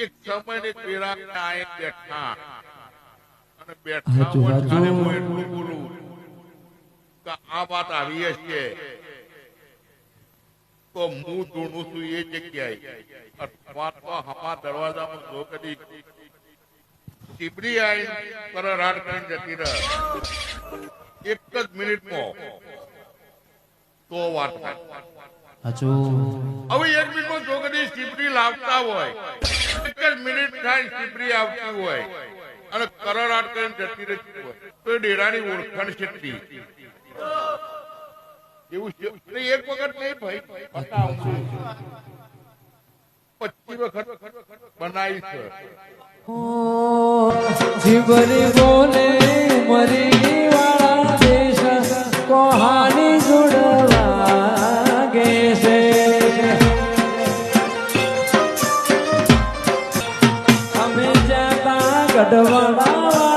એક સમય પેરા આય બેઠા અને બેઠા અને હું એટલું બોલું કે આ વાત આવી છે તો હું ધૂણું છું એ જગ્યાએ અથવા તો હમા દરવાજામાં જો કદી ટીબડી આઈ કરાટ કરીને જતી રહે એક જ મિનિટમાં તો વાત થાય. હવે એક મિનિટમાં જો કદી ટીબડી લાવતા હોય એક જ મિનિટ થાય ટીબડી આવતી હોય અને કરાટ કરીને જતી રહેતી હોય તો એ ડેરાની ઓળખાણ કેટલી એવું છે. એક વખત નહીં ભાઈ 25 વખત બનાવી છે. જીવરી બોલે મરી વાળા દેશ કોહાની જોડવા ગે છે. અમે જતા ગઢવાડા